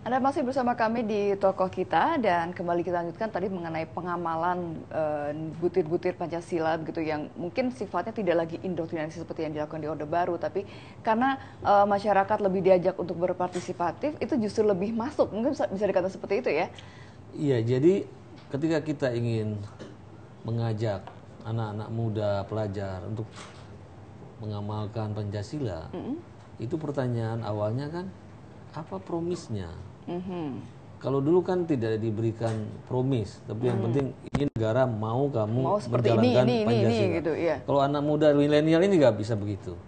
Anda masih bersama kami di Tokoh Kita dan kembali kita lanjutkan tadi mengenai pengamalan butir-butir Pancasila begitu yang mungkin sifatnya tidak lagi indoktrinasi seperti yang dilakukan di Orde Baru, tapi karena masyarakat lebih diajak untuk berpartisipatif itu justru lebih masuk, mungkin bisa dikatakan seperti itu ya. Iya, jadi ketika kita ingin mengajak anak-anak muda, pelajar untuk mengamalkan Pancasila, itu pertanyaan awalnya kan, apa promisnya? Kalau dulu kan tidak diberikan promis, tapi yang penting ini negara mau kamu menjalankan Pancasila. Gitu, iya. Kalau anak muda milenial ini nggak bisa begitu.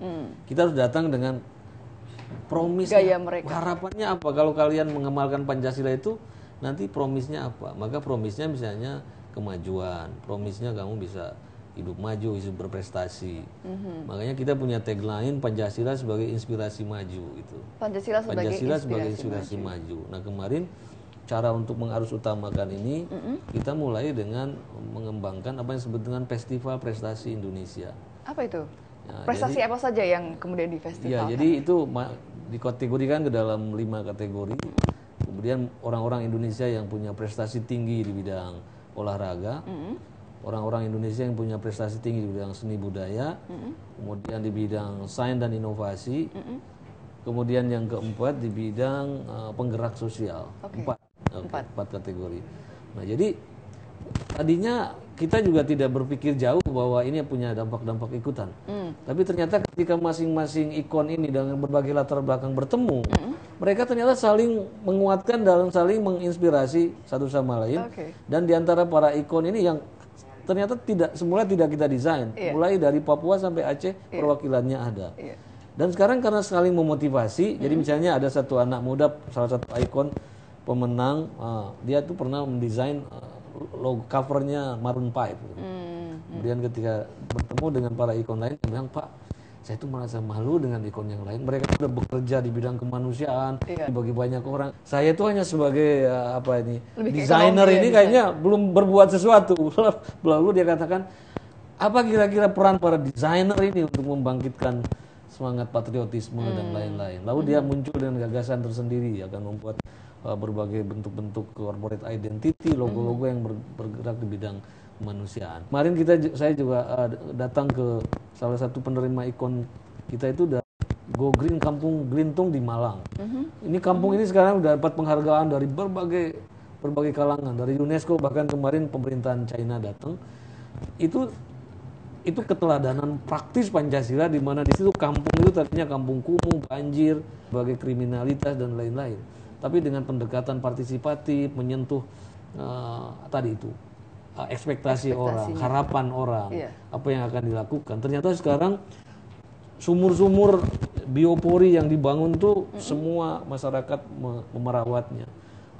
Kita harus datang dengan promisnya, Gaya mereka. harapannya apa? Kalau kalian mengamalkan Pancasila itu nanti promisnya apa? Maka promisnya misalnya kemajuan, promisnya kamu bisa hidup maju, bisa berprestasi. Makanya kita punya tagline Pancasila sebagai inspirasi maju itu. Pancasila sebagai inspirasi maju. Nah, kemarin cara untuk mengarus utamakan ini kita mulai dengan mengembangkan apa yang disebut dengan Festival Prestasi Indonesia. Apa itu? Ya, prestasi apa saja yang kemudian di festival? Ya, jadi itu dikategorikan ke dalam 5 kategori. Kemudian orang-orang Indonesia yang punya prestasi tinggi di bidang olahraga, orang-orang Indonesia yang punya prestasi tinggi di bidang seni budaya, kemudian di bidang sains dan inovasi, kemudian yang keempat di bidang penggerak sosial. Empat kategori. Nah, jadi tadinya kita juga tidak berpikir jauh bahwa ini punya dampak-dampak ikutan. Tapi ternyata ketika masing-masing ikon ini dengan berbagai latar belakang bertemu, mereka ternyata saling menguatkan dan saling menginspirasi satu sama lain. Dan diantara para ikon ini yang ternyata semula tidak kita desain, mulai dari Papua sampai Aceh perwakilannya ada. Dan sekarang karena saling memotivasi, jadi misalnya ada satu anak muda, salah satu ikon pemenang, dia tuh pernah mendesain logo covernya Maroon 5. Kemudian ketika bertemu dengan para ikon lain, dia bilang, Pak, saya tuh merasa malu dengan ikon yang lain. Mereka sudah bekerja di bidang kemanusiaan, bagi banyak orang. Saya tuh hanya sebagai desainer ini kayaknya belum berbuat sesuatu. Lalu dia katakan, apa kira-kira peran para desainer ini untuk membangkitkan semangat patriotisme dan lain-lain. Lalu dia muncul dengan gagasan tersendiri, akan membuat berbagai bentuk-bentuk corporate identity, logo-logo yang bergerak di bidang kemanusiaan. Kemarin saya juga datang ke salah satu penerima ikon kita itu dari Go Green Kampung Gelintung di Malang. Ini kampung ini sekarang sudah dapat penghargaan dari berbagai kalangan, dari UNESCO, bahkan kemarin pemerintahan China datang. Itu keteladanan praktis Pancasila, di mana di situ kampung itu tadinya kampung kumuh, banjir, sebagai kriminalitas dan lain-lain. Tapi dengan pendekatan partisipatif, menyentuh tadi itu ekspektasi orang, harapan orang, apa yang akan dilakukan. Ternyata sekarang sumur-sumur biopori yang dibangun tuh semua masyarakat memerawatnya.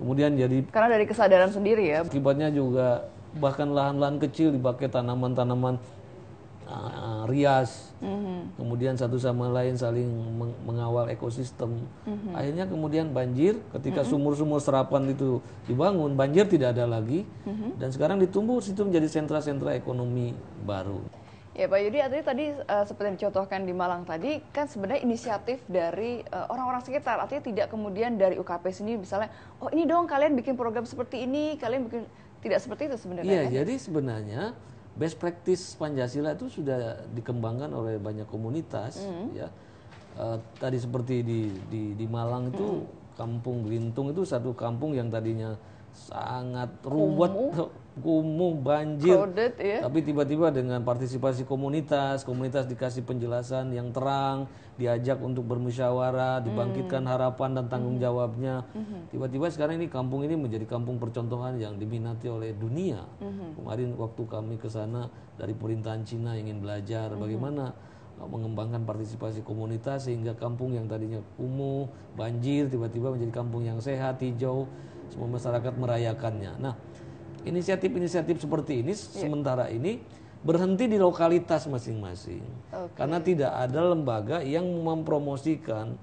Kemudian jadi karena dari kesadaran sendiri ya. Akibatnya juga bahkan lahan-lahan kecil dipakai tanaman-tanaman rias, kemudian satu sama lain saling mengawal ekosistem. Akhirnya kemudian banjir, ketika sumur-sumur serapan itu dibangun, banjir tidak ada lagi, dan sekarang ditumbuh situ menjadi sentra-sentra ekonomi baru. Ya Pak Yudi, tadi seperti yang dicontohkan di Malang tadi, kan sebenarnya inisiatif dari orang-orang sekitar, artinya tidak kemudian dari UKP sendiri misalnya, oh ini dong kalian bikin program seperti ini, kalian bikin, tidak seperti itu sebenarnya. Iya, jadi sebenarnya best practice Pancasila itu sudah dikembangkan oleh banyak komunitas, ya. Tadi seperti di Malang itu Kampung Gelintung itu satu kampung yang tadinya sangat ruwet, kumuh, banjir, crowded, tapi tiba-tiba dengan partisipasi komunitas dikasih penjelasan yang terang, diajak untuk bermusyawarah, dibangkitkan harapan dan tanggung jawabnya. Tiba-tiba sekarang ini kampung ini menjadi kampung percontohan yang diminati oleh dunia. Kemarin waktu kami ke sana dari pemerintahan Cina ingin belajar bagaimana mengembangkan partisipasi komunitas sehingga kampung yang tadinya kumuh, banjir, tiba-tiba menjadi kampung yang sehat, hijau, semua masyarakat merayakannya. Nah, inisiatif-inisiatif seperti ini sementara ini berhenti di lokalitas masing-masing. Karena tidak ada lembaga yang mempromosikan,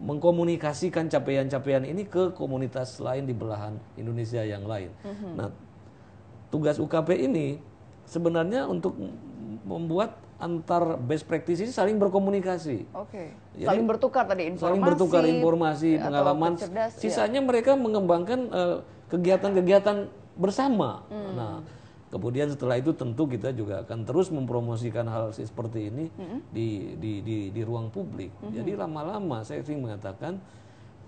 mengkomunikasikan capaian-capaian ini ke komunitas lain di belahan Indonesia yang lain. Nah, tugas UKP ini sebenarnya untuk membuat antar best practice ini saling berkomunikasi. Oke. Jadi, Saling bertukar tadi informasi. Saling bertukar informasi, pengalaman. Sisanya mereka mengembangkan kegiatan-kegiatan bersama. Nah, kemudian setelah itu tentu kita juga akan terus mempromosikan hal seperti ini di ruang publik. Jadi lama-lama saya sering mengatakan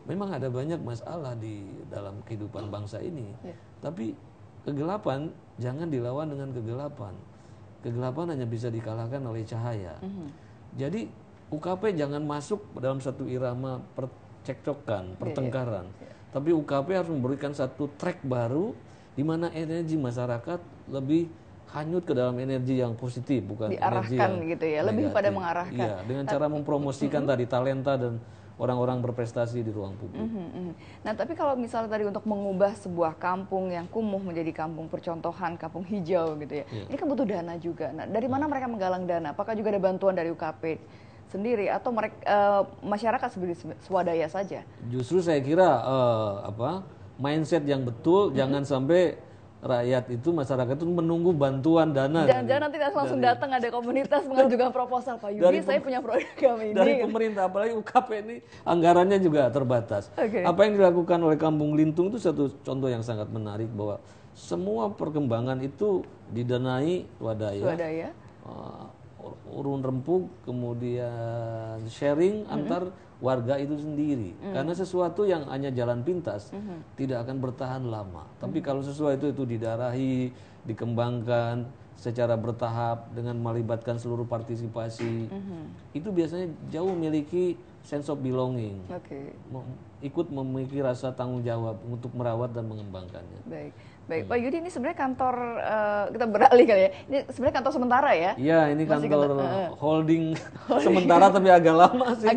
memang ada banyak masalah di dalam kehidupan bangsa ini. Tapi kegelapan jangan dilawan dengan kegelapan. Kegelapan hanya bisa dikalahkan oleh cahaya. Jadi UKP jangan masuk dalam satu irama percekcokan, pertengkaran. Tapi UKP harus memberikan satu track baru di mana energi masyarakat lebih hanyut ke dalam energi yang positif, bukan energi yang gitu ya, lebih pada mengarahkan. Iya, dengan cara mempromosikan tadi talenta dan orang-orang berprestasi di ruang publik. Nah, tapi kalau misalnya tadi untuk mengubah sebuah kampung yang kumuh menjadi kampung percontohan, kampung hijau gitu ya, ini kan butuh dana juga. Nah, dari mana mereka menggalang dana? Apakah juga ada bantuan dari UKP sendiri atau mereka masyarakat sendiri swadaya saja? Justru saya kira mindset yang betul, jangan sampai rakyat itu, masyarakat itu menunggu bantuan dana. Jangan nanti langsung datang ada komunitas mengajukan proposal, Pak Yudi, saya punya program ini. Dari pemerintah, apalagi UKP ini anggarannya juga terbatas. Apa yang dilakukan oleh Kampung Lintung itu satu contoh yang sangat menarik, bahwa semua perkembangan itu didanai swadaya. Urun rempuk, kemudian sharing antar warga itu sendiri. Karena sesuatu yang hanya jalan pintas tidak akan bertahan lama. Tapi kalau sesuatu itu didarahi, dikembangkan secara bertahap dengan melibatkan seluruh partisipasi, itu biasanya jauh memiliki sense of belonging. Ikut memiliki rasa tanggung jawab untuk merawat dan mengembangkannya. Baik, Pak Yudi, ini sebenarnya kantor, kita beralih kali ya, ini sebenarnya kantor sementara ya? Iya, ini kantor holding sementara tapi agak lama sih.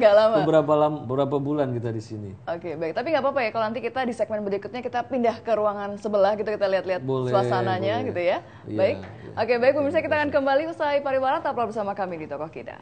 Beberapa bulan kita di sini. Oke, baik. Tapi nggak apa-apa ya kalau nanti kita di segmen berikutnya kita pindah ke ruangan sebelah gitu, kita lihat-lihat suasananya gitu ya. Baik. Oke, baik pemirsa, kita akan kembali usai pariwara, tetaplah bersama kami di Tokoh Kita.